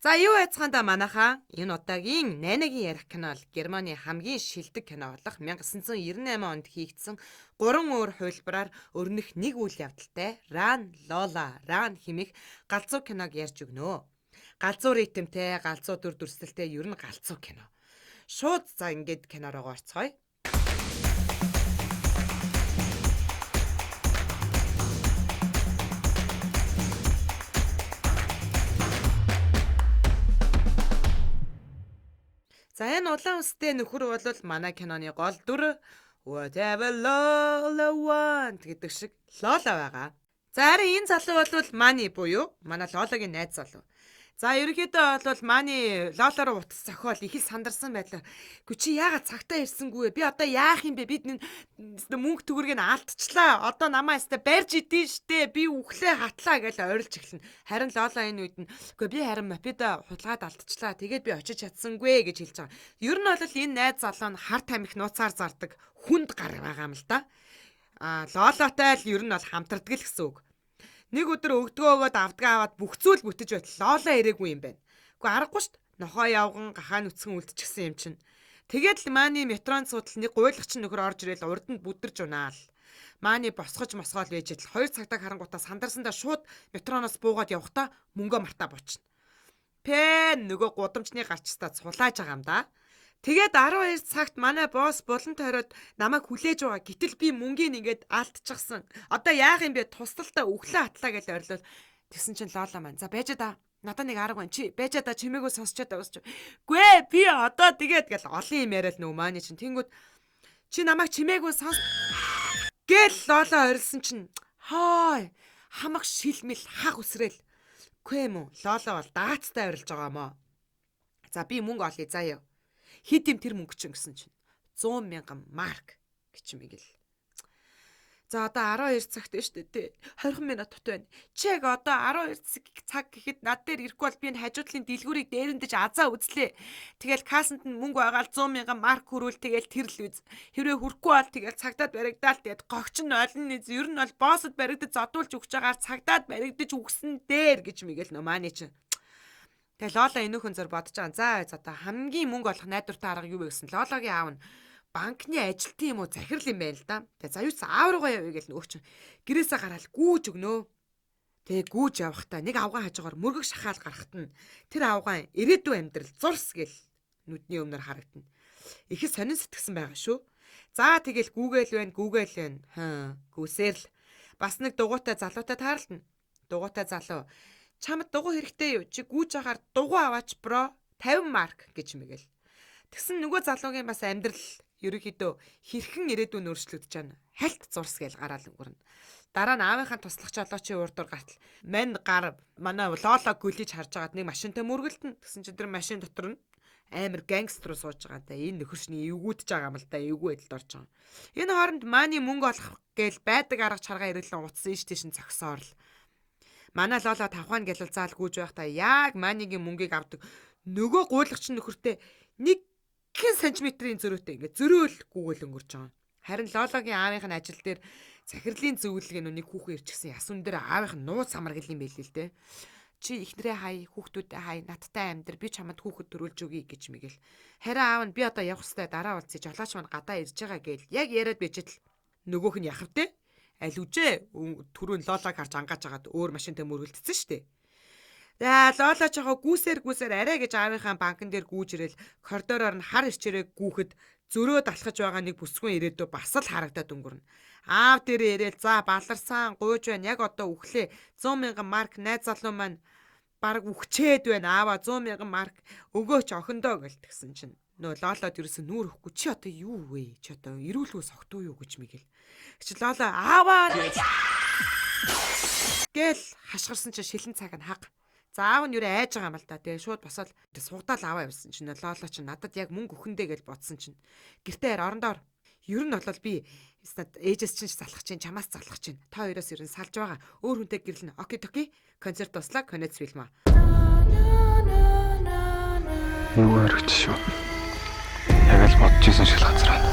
За юу яцгаанда манайхаа энэ удаагийн найнагийн ярих кино бол Германы хамгийн шилдэг кино болох 1998 онд хийгдсэн 3 өөр хувилбараар өрнөх нэг үйл явдалтай Ран Лола Ран хэмээх галзуу киног ярьж өгнө. Галзуу ритмтэй, галзуу дүр төрсөлтэй ер нь галзуу кино. Шууд за ингээд кинороо орцгоё. За энэ улаан үстэй нөхөр бол манай киноны гол дүр Whatever Lola want гэдэг шиг Лола байгаа. За харин энэ залуу бол Мани буюу манай Лолагийн найз залуу. За ерөнхийдөө бол Мани Лола руу утас зохиол их л сандарсан байлаа. Гү чи яагаад цагтаа ирсэнгүй вэ? Би одоо яах юм бэ? Бид мөнгө төгрөгийг алдчихлаа. Одоо намаа өстө барьж идэв штэ. Би үхлээ хатлаа гэж ойрлж эхэлнэ. Харин Лола энэ үед нь үгүй би харин мопеда хулгаад алдчихлаа. Тэгээд би очиж чадсангүй гэж хэлж байгаа. Ер нь бол энэ найз залуу нь хар тамхи нууцаар зардаг хүнд гар байгаа юм л да. Лолатай л ер нь бол хамтардаг л гэсэн үг. Нэг өдөр өгдгөө өгөөд авдгаа аваад бүх зүйл бүтэж байтал Лола ирээгүй юм байна. Гэхдээ аргагүй шүү дээ. Нохоо явган гахаа нүцгэн үлдчихсэн юм чинь. Тэгээд л Мани метронд суудал нэг гуйлахч нөхөр орж ирэл урд нь бүдэрж унаал. Мани босгож мосгоол байж идэл 2 цагтаа харангуутаа сандарсандаа шууд метроноос буугаад явахдаа мөнгөө мартаа бочно. Пэн нөгөө гудамжны гарчстаа цулааж байгаа юм да. Тэгээд 12 цагт манай босс булан тойроод намайг хүлээж байгаа. Гэтэл би мөнгөний ингээд алдчихсан. Одоо яах юм бэ? Тусдалтай өглөө атлаа гэж орилол. Тэгсэн чинь Лола маань. За байж да. Надад нэг арга байна. Чи байж да чимээгөө сонсчоод байгаа. Гүй ээ би одоо тэгээд гэл олон юм яриад нөө мааны чинь. Тэнгүүд чи намайг чимээгөө сонс гэл Лола орилсон чинь хой хамаг шилмэл хаг үсрээл. Гүй юм уу? Лола бол даацтай орилж байгаа мó. За би мөнгө олъё заяа. Хит юм тэр мөнгө чинь гэсэн чинь 100,000 марк гэж юм гээл. За одоо 12 цагт байна шүү дээ. 20 минут тот байна. Чи яг одоо 12 цаг гэхэд над дээр ирэхгүй бол би энэ хажуудлын дэлгүүрийг дээрэндэж азаа үзлээ. Тэгэл кассанд нь мөнгө байгаа л 100,000 марк хөрвөл тэгэл тэрл үз. Хэрвээ хүрхгүй бол тэгэл цагдаад баригдаал тэгээд гогч нь олон нийт ер нь бол боссод баригдаж задуулж өгч байгаагаар цагдаад баригдаж үгсэн дээр гэж мэгэл нөө мааны чинь. Тэгээ Лола энүүхэн зөр бодож байгаа. За одоо хамгийн мөнгө олох найдвартай арга юу вэ гэсэн Лолагийн аав нь банкны ажилтны юм уу захирал юм байна л да. Тэгээ за юу ч аав руугаа явъя гэл нөгөө чинь гэрээсээ гараад гүүж өгнөө. Тэгээ гүүж явахдаа нэг авгаан хажуугаар мөргөг шахаал гарахт нь тэр авгаан ирээдүйн амьдрал зурс гэл нүдний өмнөр харагдана. Их сонин сэтгсэн байгаа шүү. За тэгэл гүүгээл байна. Гүсээр л бас нэг дугуйтай залуутай таарлна. Дугуйтай залуу чамд дугуй хэрэгтэй юу? Чи гүүж агаар дугуй аваач бро 50 марк гэж мэгэл. Тэгсэн нөгөө залуугийн бас амьдрал ерөөхдөө хэрхэн ирээдүйн өөрчлөгдөж байна. Хальт зурс гээл гараал өнгөрнө. Дараа нь аавынхаа туслах жолоочийн урдуур гартал мань гар манай Лола гүлиж харж агаад нэг машинтай мөргөлдөн. Тэгсэн чинь тэр машин дотор нь амар гангстер сууж байгаа даа. Энэ нөхөршний эвгүүдж байгаа юм л да. Эвгүй байдалд орж байгаа. Энэ хооронд Мани мөнгө олох гээл байдаг арга чаргаа ирэлэн утсан иш тийш зогсоор л манай Лола тавхаан гэлэл заал гүйж байхдаа яг Манигийн мөнгийг авдаг нөгөө гуйлагч нөхөртэй 1 см-ийн зөрөөтэй ингээд зөрөөл гүгэл өнгөрч байгаа. Харин Лолагийн аавынх нь ажил дээр захирлын зөвлөгөө нэг хүүхэн ирчихсэн ясун дээр аавынх нь нууц самаргал юм байл л дээ. Чи ихнэрээ хай, хүүхдүүдээ хай, надтай амьдр би чамд хүүхэд төрүүлж өгье гэж мэгэл. Харин аав нь би одоо явах хэвээр дараа уулзъя жолооч маань гадаа ирж байгаа гээл яг яриад байжэл нөгөөх нь яхавтэй аль үжээ түрүүн Лолаг харж ангааж агаад өөр машинтай мөргөлдсөн штэ. За Лола ч яг гүүсээр арай гэж аавынхаа банкн дээр гүүж ирэл коридороор нь хар ирчээрээ гүүхэд зөрөөд алхаж байгаа нэг бүсгүйн ирээдүй бас л харагдаад өнгөрнө. Аав дээр ирээл за баларсан гуйж байна. Яг одоо үхлээ 100,000 марк найз залуу маань баг үхчээд байна. Аава 100,000 марк өгөөч охиндоо гэлтгсэн чинь нөө Лолод ерөөсө нүүр өгөхгүй чи одоо юу вэ? Чи одоо ирүүлгүй согтуу юу гэж мэгэл. Чи Лола ааваа гэл хашгирсан чи шилэн цаг нь хаг. За аав нь юу айж байгаа юм л да. Тэгээ шууд босоод сугдаал аваа явсан чинь Лола чи надад яг мөнгө өгөндөө гэж бодсон чинь гэртээ орондоор ер нь бол би ээжээс чинь залхах чинь чамаас залхах чинь та хоёроос ер нь салж байгаа. Өөр хүнтэй гэрлэн окей токи концерт туслаа конец фильм аа. Юу хэрэгч шүү. Яг л бодож исэн шиг газар байна.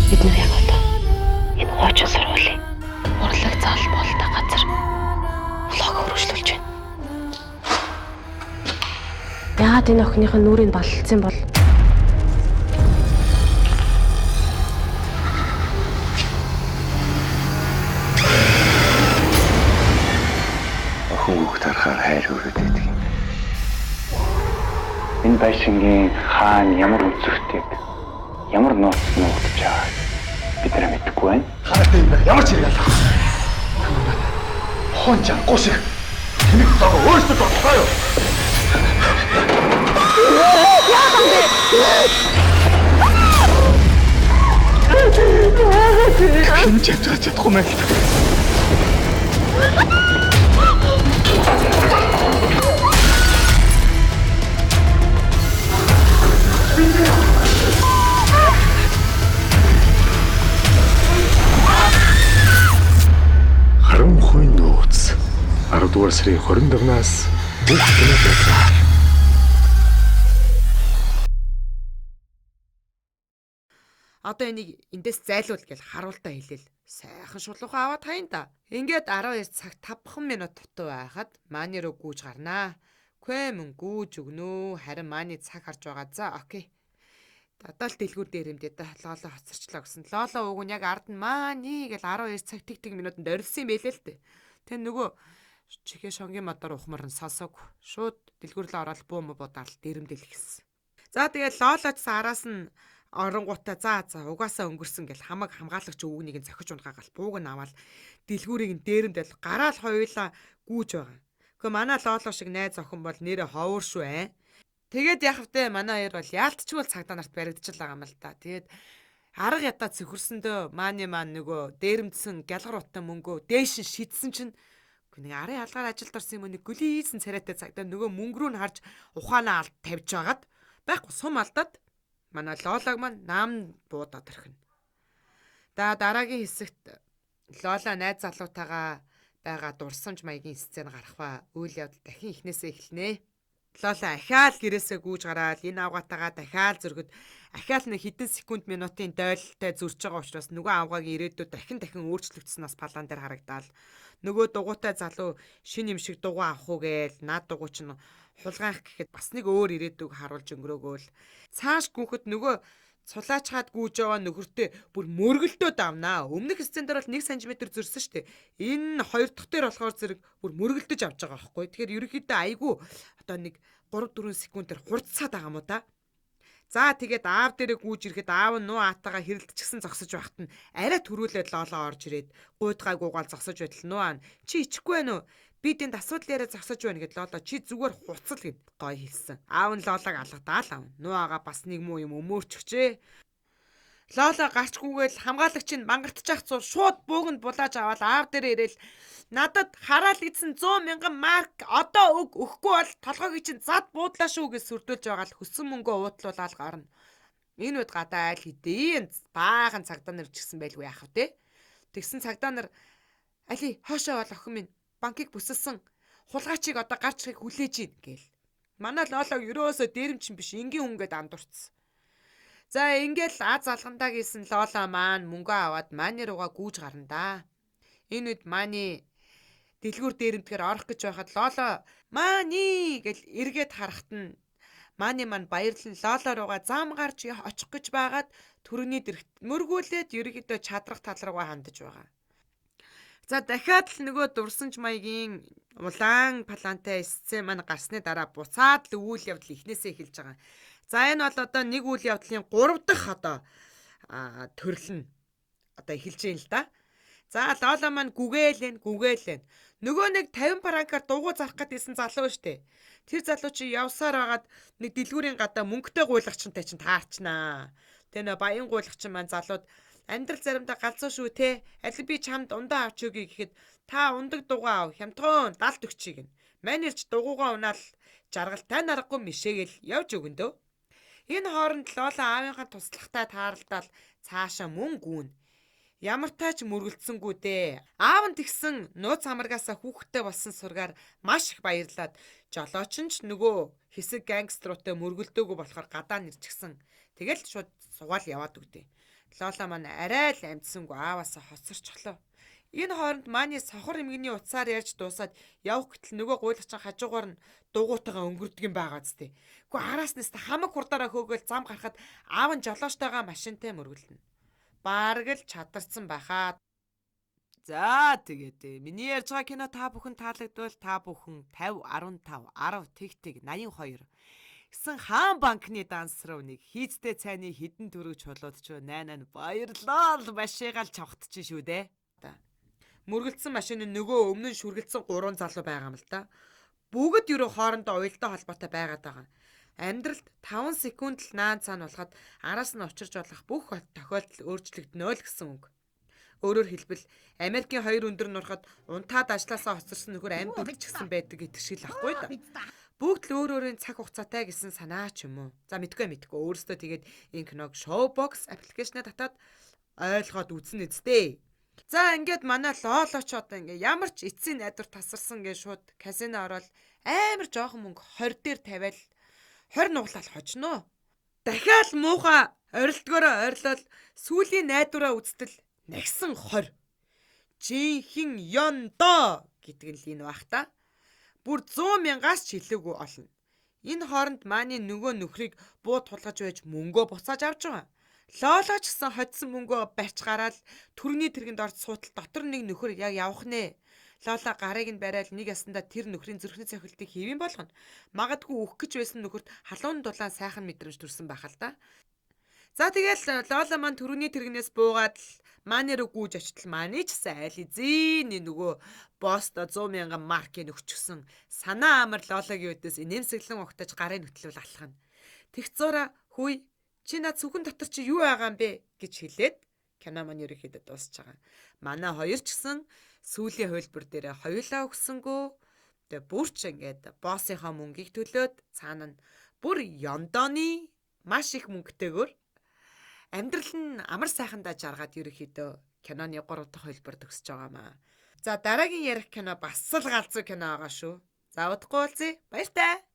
Бид нар яг одоо энэ хуучин сургуулийн урлаг зал болтой газар влог хөрвүүлж байна. Яагаад энэ охиныхын нүрийг баллцсан бол? Охин хүүхд харахаар хайр хүрээд байдаг юм. Энэ байшингийн хаана ямар үзэгтэйг ямар нууц нуугдж байгааг бид нар мэдэхгүй байна. Хаатай юм байна. Ямар ч хэрэг алах. Хон жангуу шиг тэнэг тоо өөрсдөө бодлоо юу? Хин чадахгүй мэй. Харанхуй нууц 10 дугаар сарын 25-наас бүх кинотеатраар. Одоо энийг эндээс зайлуул гэж харуултаа хэлээл. Сайхан шулуухан аваад хаян та. Ингээд 12 цагт 5 минут дутуу байхад Мааны руу гүйж гарнаа. Үгүй мөн гүйж өгнө. Харин Мааны цаг харж байгаа. За окей. Дадал дэлгүүр дээр юм дэ лоло хоцорчлоо гэсэн. Лоло уг нь яг ард нь Мааны гэж 12 цаг тэг минутанд орилсон юм байлээ л дээ. Тэн нөгөө чихээ шонгийн модоор ухмар нь сонсог. Шууд дэлгүүр рүү ороод буу бодаар л дэрэмдэл гисэн. За тэгээд лолоч араас нь оронгуудаа за угаасаа өнгөрсөн гэл хамаг хамгаалагч өвгнийг нь зохиж унгаагаал бууг нь аваад дэлгүүрийг нь дээрэмдэл гараал хоёулаа гүүж байгаа. Гэхдээ манай лоло шиг найз охин бол нэрэ ховор шүү. Тэгээд яхавтай манай хоёр бол яалтчгүй цагдаа нарт баригдчихлаа юм л та. Тэгээд арга ядаа цөхөрсөндөө Мааны маань нөгөө дээрэмдсэн гялгар утаа мөнгөө дээш нь шидсэн чинь нэг арын алгаар ажилд орсон юм нэг гөлийсэн царайтай цагдаа нөгөө мөнгө рүү нь харж ухаанаа алд тавьж агаад байхгүй сум алдаад манай лолог маань нам буудаад ирхэн. Дараагийн хэсэгт лола найз залуутаагаа байгаа дурсамж маягийн сцен гарах ба үйл явдал дахин эхнээсээ эхэлнэ. Лола ахаал гэрээсээ гүйж гараад энэ авгаатаагаа дахиад зөргөд ахаал нэг хэдэн секунд минутын дойлолтой зурж байгаа учраас нөгөө авгааг ирээдүйд дахин өөрчлөгдсөнөөс палан дээр харагдаал нөгөө дугуйтай залуу шин юм шиг дугуй авах уу гээл наад дугуй чинь хулгайх гэхэд бас нэг өөр ирээдүг харуулж өнгөрөөгөөл цааш гүнхэд нөгөө цулаачхаад гүйж байгаа нөхөртөө бүр мөргөлдөө давнаа. Өмнөх сцен дээр бол 1 см зөрсөн шүү дээ. Энэ хоёр дахь дээр болохоор зэрэг бүр мөргөлдөж авч байгаа байхгүй. Тэгэхээр ерөнхийдөө айгүй одоо нэг 3-4 секундээр хурцсаад байгаа юм уу та. За тэгээд аав дээрээ гүйж ирэхэд аав нь нуу аатаага хэрэлдчихсэн зогсож байхад нь арай төрүүлээд лолоо орж ирээд гуйдгай гуугаал зогсож байтал нуу аа чи ичихгүй байх уу? Би тэнд асуудал яриа зогсож байна гэд лолоо чи зүгээр хуцал гэд гоё хэлсэн. Аав нь лолоог алгадаал аав. Нуу аага бас нэг муу юм өмөөрчихжээ. Лолоо гарчгүйгээл хамгаалагч нь мангартчих зур шууд бууганд булааж аваад аав дээрээ ирээл надад хараал идсэн 100,000 марк одоо өгөхгүй бол толгойг чинь зад буудлаа шүү гэж сүрдүүлж байгаа л хөссөн мөнгөө уудлуулаад гарна. Энэ үед гадаа айл хэдийн баахан цагдаа нар ч гисэн байлгүй яах вэ? Тэгсэн цагдаа нар али хоошоо бол охин минь банкыг бүсэлсэн хулгайчийг одоо гарч ирэх хүлээж ийн гээл. Манай лолог ерөөсөө дээрэмчин биш энгийн хүн гээд андуурцсан. За ингээл аз алгандаа гэсэн лолоо маань мөнгөө аваад Мааны руугаа гүйж гарна да. Энэ үед Мааны дэлгүүр дээрэмдгээр орох гэж байхад лолоо Мааны гэл эргээд харахад нь Мааны маань баярлан лолоо руугаа зам гарч очих гэж байгаад төрөний дэрэгт мөргүүлээд ерөнхийдөө чадрах тал руугаа хандаж байгаа. За дахиад л нөгөө дурсамж маягийн улаан палантай сцен маань гарсны дараа буцаад л үйл явдал эхнээсээ эхэлж байгаа. За энэ бол одоо нэг үйл явдлын 3 дахь одоо төрөл нь одоо эхэлж байна л да. За лоло маань гүгээлэн. Нөгөө нэг 50 франкаар дугуй зарах гэдсэн залуу штэ. Тэр залуу чи явсаар байгаад нэг дэлгүүрийн гадаа мөнгөтэй гуйлагчтай чинь таарчнаа. Тэ нэ баян гуйлагч маань залууд амьдрал заримдаа галзуу шүү те. Аль би чамд ундаа авч өгье гэхэд та ундаг дугуй ав. Хямдхан далд өгчий гин. Манерч дугуйгаа унаал жаргалтай наргагүй мишээгэл явж өгөндөө. Энэ хооронд лоло аавынхаа туслагтай тааралдаал цаашаа мөн гүүн. Ямар тач мөргөлдсөнгүү дээ. Аав нь тэгсэн нууц хамаргаасаа хүүхдтэй болсон сургаар маш их баярлаад жолооч нь ч нөгөө хэсэг гангструутай мөргөлдөөгүй болохоор гадаа нэрчгсэн. Тэгэл шууд сугаал яваад өгдөө. Лоло маань арай л амтсангүй ааваасаа хоцорчлоо. Энэ хооронд Мани сохор эмгэний утсаар ярьж дуусаад явах гэтэл нөгөө гуйлагчин хажуугаар нь дугуйтайгаа өнгөрдөг юм байгаа зү. Гэхдээ араас нь хамаг хурдаараа хөөгөл зам гарахад аав нь жолоочтойгоо машинтай мөргөлнө. Бараг л чадарсан байхаа. За тэгээд миний ярьж байгаа кино та бүхэн таалагдвал та бүхэн 50 15 10 тэг 82 гэсэн хаан банкны дансруу нэг хийцтэй цайны хідэн төрөг чулуудч найнаа баярлал машигаал чавхтчих шүү дээ. Мөргөлдсөн машин нь нөгөө өмнө нь шүргэлцсэн 3 залуу байгаа юм л да. Бүгд ерөө хоорондоо уялдаа холбоотой байгаад байгаа. Амьдралд 5 секунд л наан цаана болоход араас нь учирч болох бүх тохиолдол өөрчлөгдөнө л гэсэн үг. Өөрөөр хэлбэл Америкийн 2 өндөр нурхад унтаад ажилласаа хоцорсон нөхөр амьд үлдчихсэн байдаг гэдэг шиг л ахгүй да. Бүгд л өөр өөрийн цаг хугацаатай гэсэн санаа ч юм уу. За мэдгүй өөрөөсөө тэгээд энэ киног Showbox аппликейшнээ татаад ойлгоод үзнэ үсттэй. За ингээд манай лоолооч одоо ингээ ямар ч эцсийн найдвар тасарсан гэж шууд казино ороод амар жоохон мөнгө 20 дээр тавиал 20 нуглал хожноо. Дахиад муухай орилдгоороо ойрлол сүүлийн найдвараа үзтэл нагсан 20. Жинхэнэ ёндоо гэдэг нь л энэ бах та. Бүр 100 мянгаас ч илүүгүй олно. Энэ хооронд Мани нөгөө нөхрийг бууд тулгаж байж мөнгөө буцааж авч байгаа. Лоолооч гэсэн хоцсон мөнгөө барьж гараад түргний тэргэнд орж суутал дотор нэг нөхөр яг явах нэ. Лоола гарыг нь барайл нэг ясандаа тэр нөхрийн зүрхний цохилтыг хийвэн болгоно. Магадгүй өөх гэж байсан нөхөрт халуун дулаан сайхан мэдрэмж төрсөн байх л да. За тэгэл Лоола маань түргний тэргнээс буугаад л Мани руу гүйж очтол Мани ч гэсэн айл эзэн нөгөө босто 100 мянган маркийг өгчихсөн. Санаа амар Лоолагийн үдээс инээмсэглэн огтож гарын хөтлөл алхана. Тэгцүүра хүй чи над сүхэн дотор чи юу байгаа юм бэ гэж хэлээд кино маань ерөөхдөө дуусч байгаа. Манай хоёр ч гэсэн сүүлийн хувилбар дээр хоёулаа өгсөнгөө. Тэгээ бүр ч ингээд боссынхаа мөнгийг төлөөд цаана нь бүр ёндооны маш их мөнгөтэйгээр амьдрал нь амар сайхандаа жаргаад ерөөхдөө киноны 3 дахь хувилбар төгсөж байгаамаа. За дараагийн ярих кино бас л галзуу кино байгаа шүү. За удахгүй уулзъя. Баяртай.